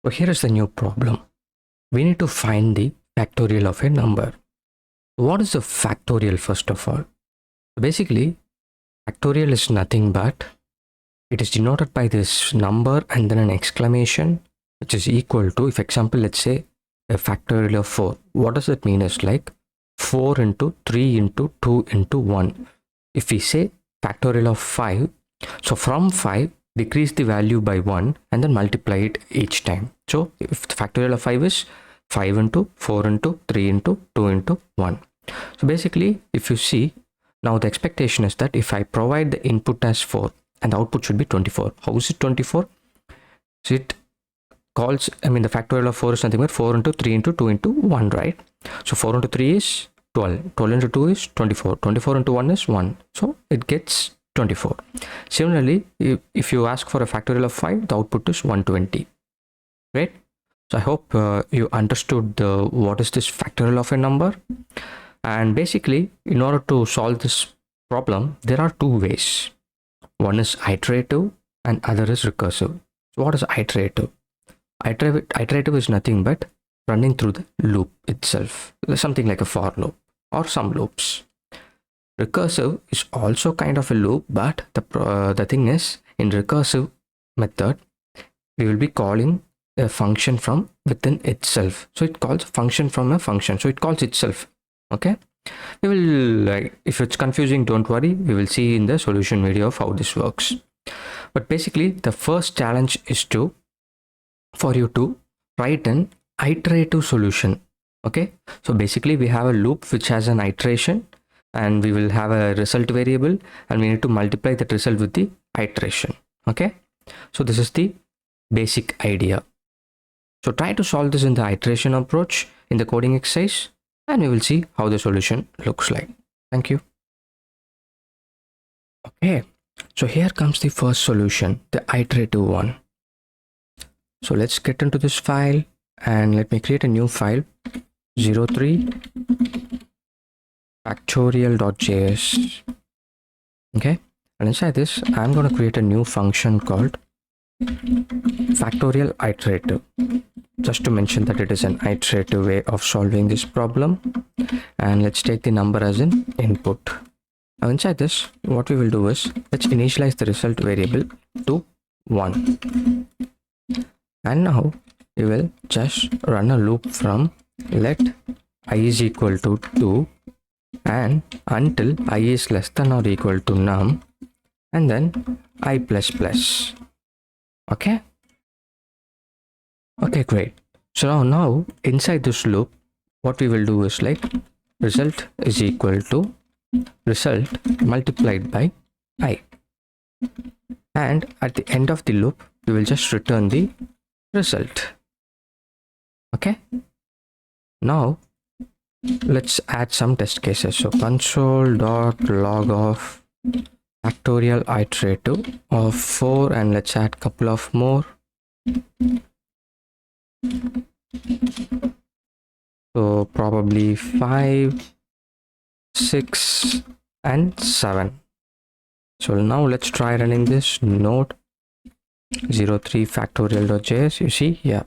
So here is the new problem. We need to find the factorial of a number. What is a factorial first of all? Basically, factorial is nothing but it is denoted by this number and then an exclamation which is equal to, if example, let's say a factorial of 4. What does it mean is like 4 into 3 into 2 into 1. If we say factorial of 5, so from 5, decrease the value by 1 and then multiply it each time. So if the factorial of 5 is 5 into 4 into 3 into 2 into 1. So basically, if you see, now the expectation is that if I provide the input as 4 and the output should be 24. How is it 24? So it calls, the factorial of 4 is nothing but 4 into 3 into 2 into 1, right? So 4 into 3 is 12. 12 into 2 is 24. 24 into 1 is 1. So it gets 24. Similarly, if you ask for a factorial of 5, the output is 120. Right? So I hope you understood what is this factorial of a number. And basically, in order to solve this problem, there are two ways. One is iterative and other is recursive. So what is iterative? Iterative is nothing but running through the loop itself, something like a for loop or some loops. Recursive is also kind of a loop, but the thing is, in recursive method, we will be calling a function from within itself. So it calls function from a function. So it calls itself. Okay. We will, if it's confusing, don't worry. We will see in the solution video of how this works. But basically, the first challenge is for you to write an iterative solution. Okay. So basically, we have a loop which has an iteration, and we will have a result variable, and we need to multiply that result with the iteration. Okay. So this is the basic idea. So try to solve this in the iteration approach in the coding exercise, and we will see how the solution looks like. Thank you. Okay, so here comes the first solution, the iterative one. So let's get into this file and let me create a new file, 03 factorial.js. Okay, and inside this, I'm going to create a new function called factorial iterative, just to mention that it is an iterative way of solving this problem. And let's take the number as an input. Now inside this, what we will do is, let's initialize the result variable to 1. And now we will just run a loop from let I is equal to 2 and until I is less than or equal to num, and then I plus plus. Okay. Okay, great. So now inside this loop, what we will do is like result is equal to result multiplied by I. And at the end of the loop, we will just return the result. Okay. Now let's add some test cases. So console.log of factorial iterative of 4, and let's add couple of more. So probably 5, 6 and 7. So now let's try running this node 03 factorial.js. You see, yeah,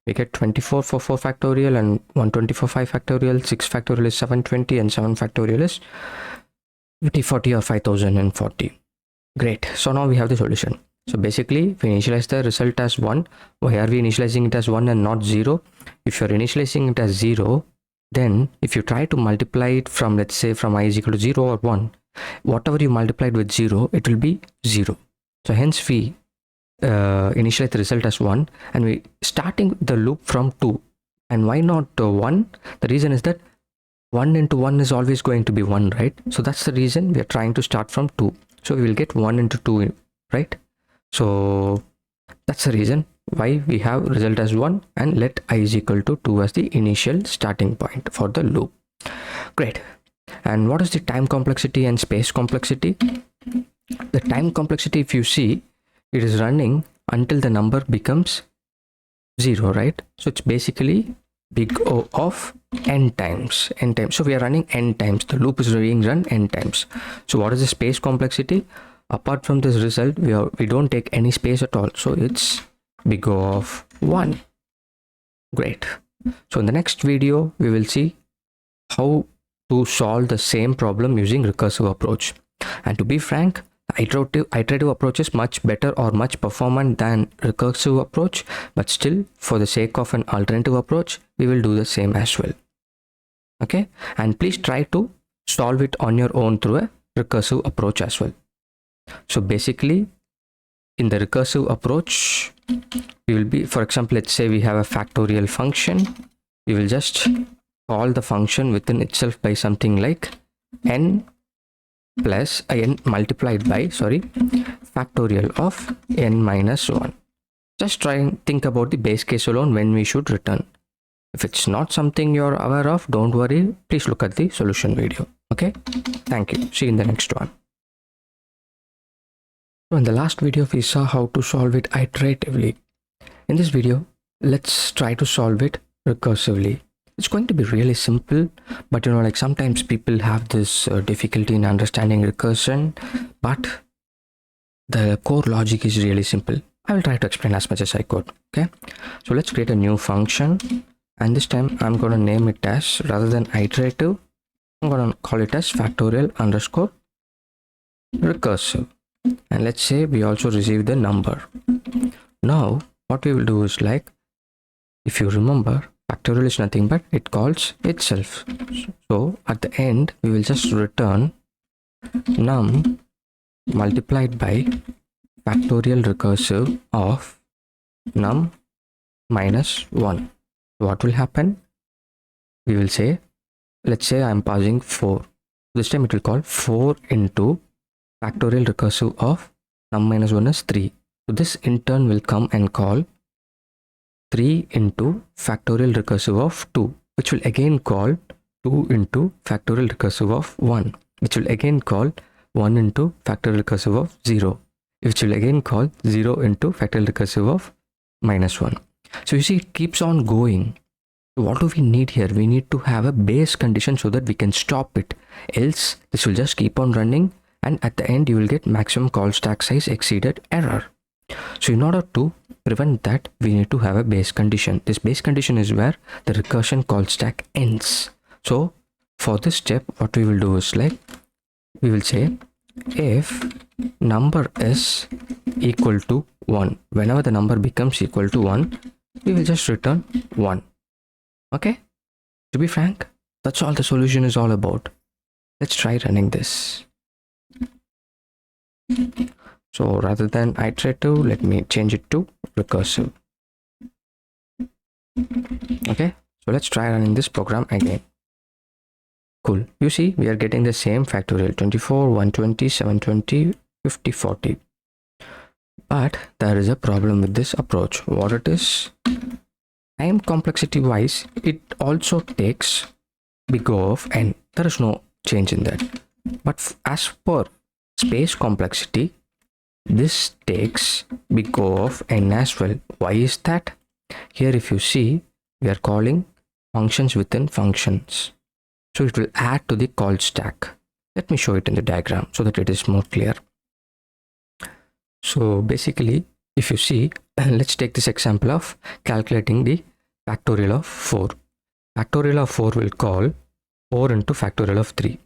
we get 24 for 4 factorial and 120 for 5 factorial, 6 factorial is 720 and 7 factorial is 5040 or 5040. Great. So now we have the solution. So basically, if we initialize the result as 1, why are we initializing it as 1 and not 0? If you're initializing it as 0, then if you try to multiply it from, let's say, from I is equal to 0 or 1, whatever you multiplied with 0, it will be 0. So hence we initialize the result as 1, and we starting the loop from 2. And why not 1? The reason is that 1 into 1 is always going to be 1, right? So that's the reason we are trying to start from 2. So we will get 1 into 2, right? So that's the reason why we have result as 1 and let I is equal to 2 as the initial starting point for the loop. Great. And what is the time complexity and space complexity? The time complexity, if you see, it is running until the number becomes 0, right? So it's basically big O of n times. So we are running n times. The loop is being run n times. So what is the space complexity? Apart from this result, we don't take any space at all. So it's big O of 1. Great. So in the next video, we will see how to solve the same problem using recursive approach. And to be frank, iterative approach is much better or much performant than recursive approach, but still for the sake of an alternative approach, we will do the same as well. Okay, and please try to solve it on your own through a recursive approach as well. So basically, in the recursive approach, we will be, for example, let's say we have a factorial function. We will just call the function within itself by something like n plus n multiplied by factorial of n minus 1. Just try and think about the base case alone when we should return. If it's not something you're aware of, don't worry, please look at the solution video. Okay, thank you. See you in the next one. So in the last video, we saw how to solve it iteratively. In this video, let's try to solve it recursively. It's going to be really simple, but like sometimes people have this difficulty in understanding recursion, but the core logic is really simple. I will try to explain as much as I could. Okay, so let's create a new function, and this time I'm going to name it as, rather than iterative, I'm going to call it as factorial underscore recursive. And let's say we also receive the number. Now what we will do is, like, if you remember, factorial is nothing but it calls itself. So at the end we will just return num multiplied by factorial recursive of num minus 1. What will happen? We will say, let's say I'm passing 4. This time it will call 4 into factorial recursive of num minus 1 is 3. So this in turn will come and call 3 into factorial recursive of 2, which will again call 2 into factorial recursive of 1, which will again call 1 into factorial recursive of 0, which will again call 0 into factorial recursive of minus 1. So you see, it keeps on going. What do we need here? We need to have a base condition so that we can stop it. Else this will just keep on running, and at the end you will get maximum call stack size exceeded error. So in order to prevent that, we need to have a base condition. This base condition is where the recursion call stack ends. So for this step, what we will do is, like, we will say if number is equal to 1, whenever the number becomes equal to 1, we will just return 1. Okay, to be frank, that's all the solution is all about. Let's try running this. So rather than iterative, let me change it to recursive. Okay, so let's try running this program again. Cool. You see, we are getting the same factorial: 24, 120, 720, 50, 40. But there is a problem with this approach. What it is? Time complexity wise, it also takes big O of n. There is no change in that. But as per space complexity, this takes big O of n as well. Why is that? Here if you see, we are calling functions within functions, so it will add to the call stack. Let me show it in the diagram so that it is more clear. So basically, if you see, let's take this example of calculating the factorial of 4. Factorial of 4 will call 4 into factorial of 3,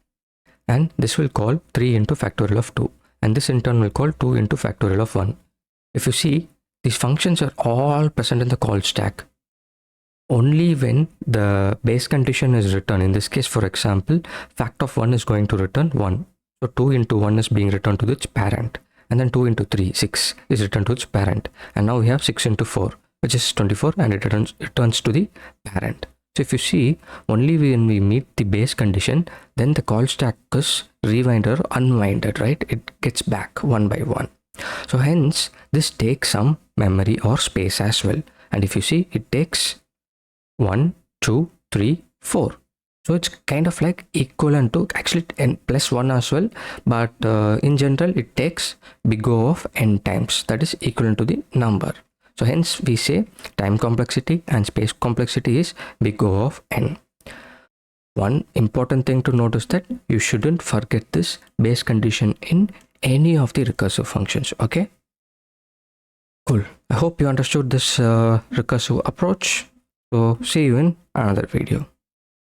and this will call 3 into factorial of 2, and this in turn will call 2 into factorial of 1. If you see, these functions are all present in the call stack. Only when the base condition is written, in this case, for example, fact of 1 is going to return 1. So 2 into 1 is being returned to its parent, and then 2 into 3, 6 is returned to its parent, and now we have 6 into 4, which is 24, and it returns to the parent. So if you see, only when we meet the base condition, then the call stack is rewinded or unwinded, right? It gets back one by one. So hence, this takes some memory or space as well. And if you see, it takes 1, 2, 3, 4. So it's kind of like equivalent to actually n plus 1 as well. But in general, it takes big O of n times. That is equivalent to the number. So hence we say time complexity and space complexity is big O of n. One important thing to note is that you shouldn't forget this base condition in any of the recursive functions. Okay, cool. I hope you understood this recursive approach. So see you in another video.